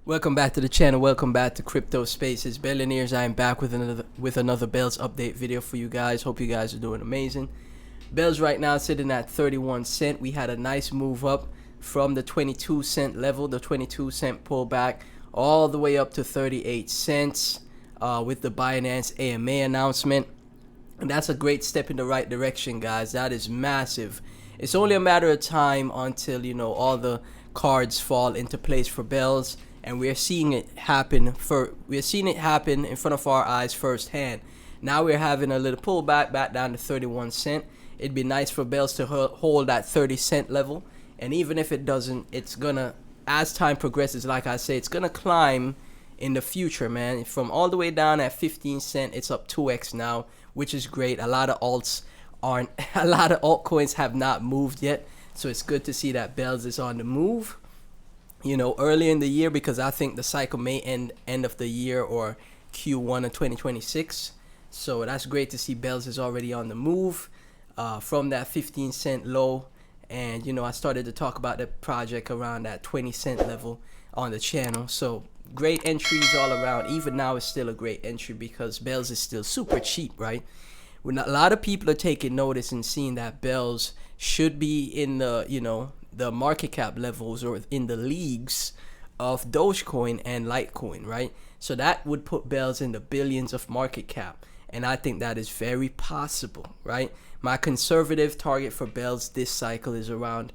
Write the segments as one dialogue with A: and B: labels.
A: Welcome back to the channel. Welcome back to Crypto Spaces. Billionaires, I am back with another Bells update video for you guys. Hope you guys are doing amazing. Bells right now sitting at 31 cent. We had a nice move up from the 22 cent level, the 22 cent pullback, all the way up to 38 cents with the Binance AMA announcement. And that's a great step in the right direction, guys. That is massive. It's only a matter of time until, all the cards fall into place for Bells. And we're seeing it happen in front of our eyes firsthand. Now we're having a little pullback back down to 31 cent. It'd be nice for Bells to hold that 30 cent level. And even if it doesn't, it's gonna, as time progresses, like I say, it's gonna climb in the future, man. From all the way down at 15 cent, it's up 2x now, which is great. A lot of altcoins have not moved yet, so it's good to see that Bells is on the move. Early in the year, because I think the cycle may end of the year or Q1 of 2026. So that's great to see Bells is already on the move from that 15 cent low. And, I started to talk about the project around that 20 cent level on the channel. So great entries all around. Even now it's still a great entry because Bells is still super cheap, right? When a lot of people are taking notice and seeing that Bells should be in the, the market cap levels or in the leagues of Dogecoin and Litecoin, right? So that would put Bells in the billions of market cap. And I think that is very possible, right? My conservative target for Bells this cycle is around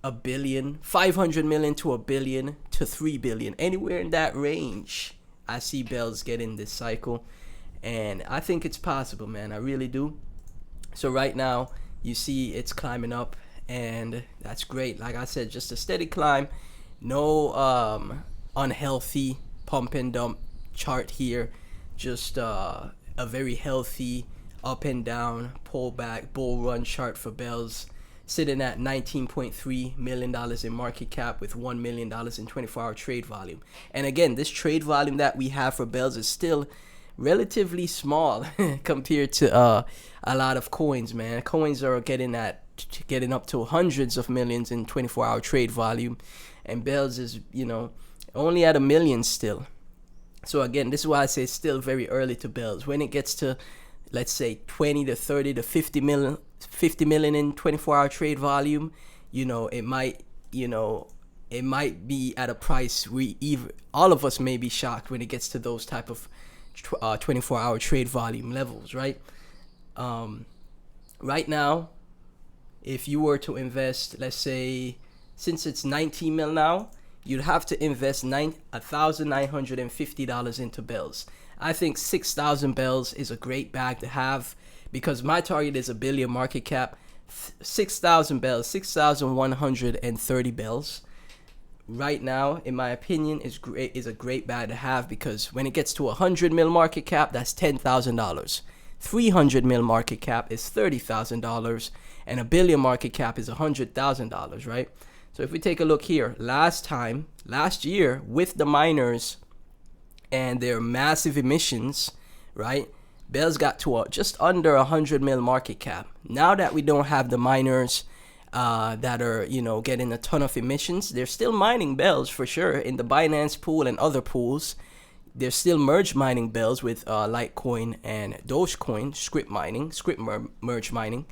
A: $1 billion, 500 million to $1 billion to $3 billion. Anywhere in that range, I see Bells getting this cycle. And I think it's possible, man. I really do. So right now, you see it's climbing up. And that's great. Like I said, just a steady climb. No unhealthy pump and dump chart here. Just a very healthy up and down pullback bull run chart for Bells, sitting at $19.3 million in market cap with $1 million in 24-hour trade volume. And again, this trade volume that we have for Bells is still relatively small compared to a lot of coins, man. Coins are getting up to hundreds of millions in 24-hour trade volume, and Bells is only at $1 million still. So again, this is why I say it's still very early to Bells. When it gets to, let's say, 20 to 30 to 50 million in 24-hour trade volume, it might be at a price all of us may be shocked when it gets to those type of 24-hour trade volume levels, right? Right now, if you were to invest, let's say, since it's 19 mil now, you'd have to invest $1,950 into Bells. I think 6,000 Bells is a great bag to have because my target is $1 billion market cap. 6,000 Bells, 6,130 Bells. Right now, in my opinion, is a great bag to have because when it gets to 100 mil market cap, that's $10,000. 300 mil market cap is $30,000, and $1 billion market cap is $100,000, right? So if we take a look here, last year with the miners and their massive emissions, right? Bells got to just under 100 mil market cap. Now that we don't have the miners that are getting a ton of emissions, they're still mining Bells for sure in the Binance pool and other pools. They're still merge mining Bells with Litecoin and Dogecoin, script merge mining.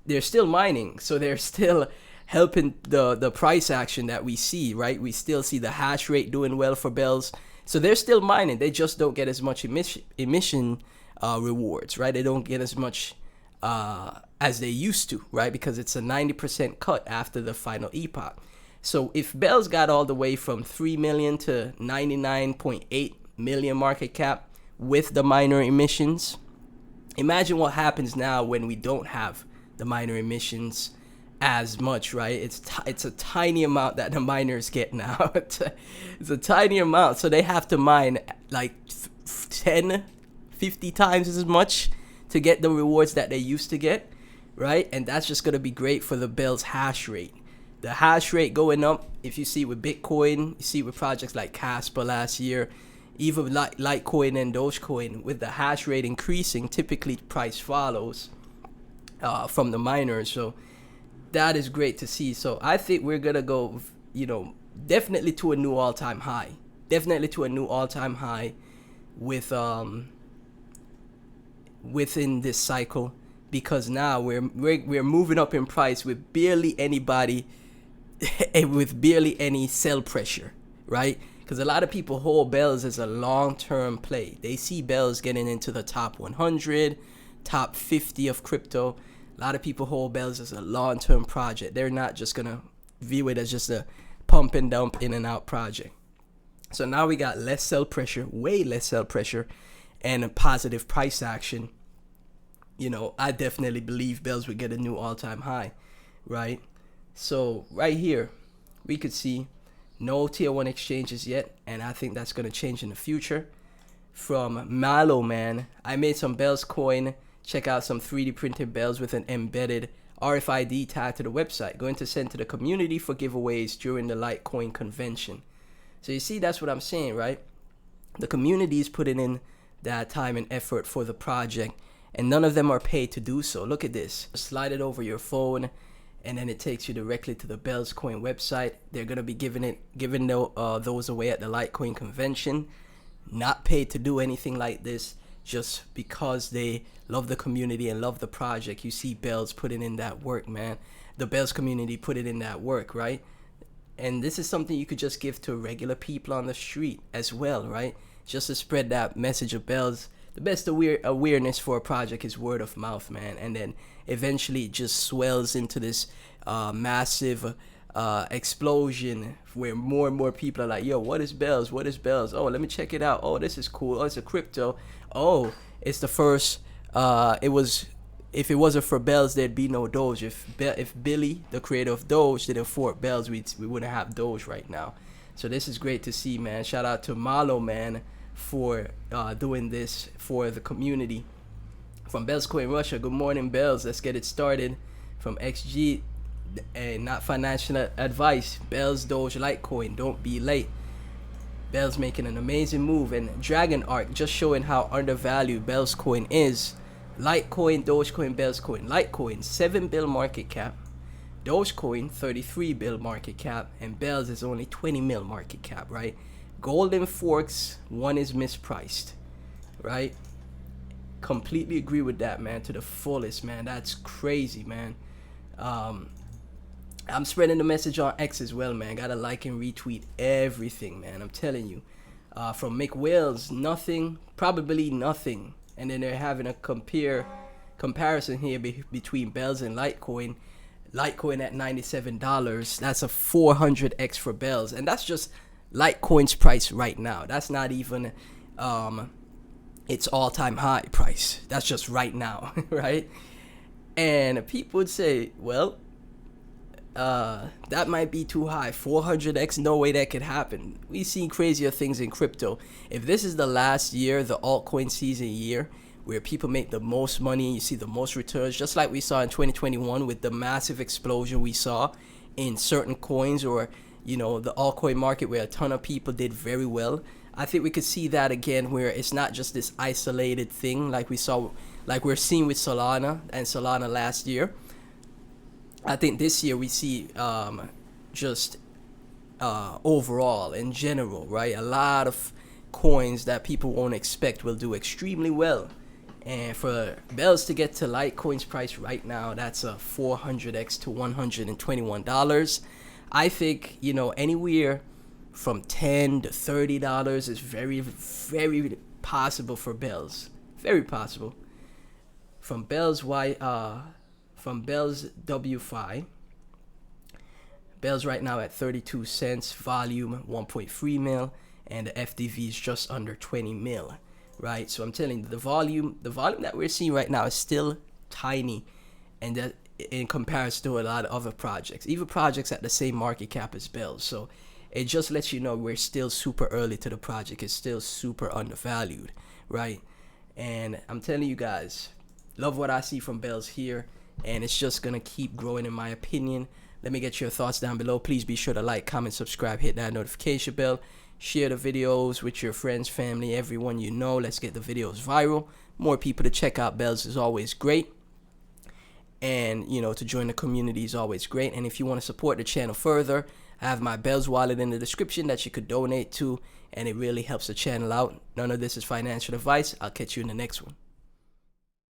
A: They're still mining, so they're still helping the price action that we see, right? We still see the hash rate doing well for Bells. So they're still mining. They just don't get as much emission rewards, right? They don't get as much as they used to, right? Because it's a 90% cut after the final epoch. So if Bells got all the way from 3 million to 99.8 million market cap with the minor emissions, imagine what happens now when we don't have the minor emissions as much, right? It's a tiny amount that the miners get now. It's a tiny amount, so they have to mine like 10, 50 times as much to get the rewards that they used to get, right? And that's just gonna be great for the Bells hash rate. The hash rate going up, if you see with Bitcoin, you see with projects like Casper last year, even Litecoin and Dogecoin, with the hash rate increasing, typically price follows from the miners. So that is great to see. So I think we're gonna go, definitely to a new all-time high definitely to a new all-time high with within this cycle, because now we're moving up in price with barely anybody with barely any sell pressure, right? Because a lot of people hold bells as a long-term play. They see bells getting into the top 100, top 50 of crypto. A lot of people hold bells as a long-term project. They're not just gonna view it as just a pump and dump in and out project. So now we got less sell pressure, way less sell pressure, and a positive price action. I definitely believe bells would get a new all-time high, right? So right here, we could see no tier 1 exchanges yet, and I think that's going to change in the future. From Malo Man, I made some bells coin. Check out some 3D printed bells with an embedded RFID tag to the website. Going to send to the community for giveaways during the Litecoin convention. So you see, that's what I'm saying, right? The community is putting in that time and effort for the project, and none of them are paid to do so. Look at this. Slide it over your phone, and then it takes you directly to the Bells Coin website. They're gonna be giving those away at the Litecoin convention. Not paid to do anything like this, just because they love the community and love the project. You see Bells putting in that work, man. The Bells community put it in that work, right? And this is something you could just give to regular people on the street as well, right? Just to spread that message of bells. The best awareness for a project is word of mouth, man. And then eventually it just swells into this massive explosion where more and more people are like, yo, what is bells? What is bells? Oh, let me check it out. Oh, this is cool. Oh, it's a crypto. Oh, it's the first. If it wasn't for bells, there'd be no Doge. If Billy, the creator of Doge, didn't afford bells, we wouldn't have Doge right now. So this is great to see, man. Shout out to Malo Man for doing this for the community. From Bells Coin Russia, good morning, Bells. Let's get it started. From XG, and not financial advice. Bells, Doge, Litecoin, don't be late. Bells making an amazing move, and Dragon Arc just showing how undervalued Bells Coin is. Litecoin, Dogecoin, Bells Coin. Litecoin 7 bill market cap, Dogecoin 33 bill market cap, and Bells is only 20 mil market cap, right? Golden Forks, one is mispriced, right? Completely agree with that, man, to the fullest, man. That's crazy, man. I'm spreading the message on X as well, man. Gotta like and retweet everything, man. I'm telling you. From Mick Wales, nothing, probably nothing. And then they're having a comparison here between Bells and Litecoin. Litecoin at $97. That's a 400x for Bells, and that's just Litecoin's price right now. That's not even its all-time high price. That's just right now, right? And people would say, well, that might be too high. 400x, no way that could happen. We've seen crazier things in crypto. If this is the last year, the altcoin season year, where people make the most money and you see the most returns, just like we saw in 2021 with the massive explosion we saw in certain coins, or the altcoin market where a ton of people did very well. I think we could see that again, where it's not just this isolated thing like we're seeing with Solana and Solana last year. I think this year we see just overall in general, right? A lot of coins that people won't expect will do extremely well. And for Bells to get to Litecoin's price right now, that's a 400x to $121. I think, anywhere from $10 to $30 is very, very possible for Bells. Very possible. From Bells W5, Bells right now at 32 cents, volume 1.3 mil, and the FDV is just under 20 mil, right? So I'm telling you, the volume that we're seeing right now is still tiny, and that in comparison to a lot of other projects, even projects at the same market cap as Bells. So it just lets you know we're still super early to the project. It's still super undervalued, right? And I'm telling you guys, love what I see from Bells here, and it's just gonna keep growing in my opinion. Let me get your thoughts down below. Please be sure to like, comment, subscribe, hit that notification bell, share the videos with your friends, family, everyone you know. Let's get the videos viral. More people to check out Bells is always great, and to join the community is always great. And if you want to support the channel further, I have my Bells wallet in the description that you could donate to, and it really helps the channel out. None of this is financial advice. I'll catch you in the next one.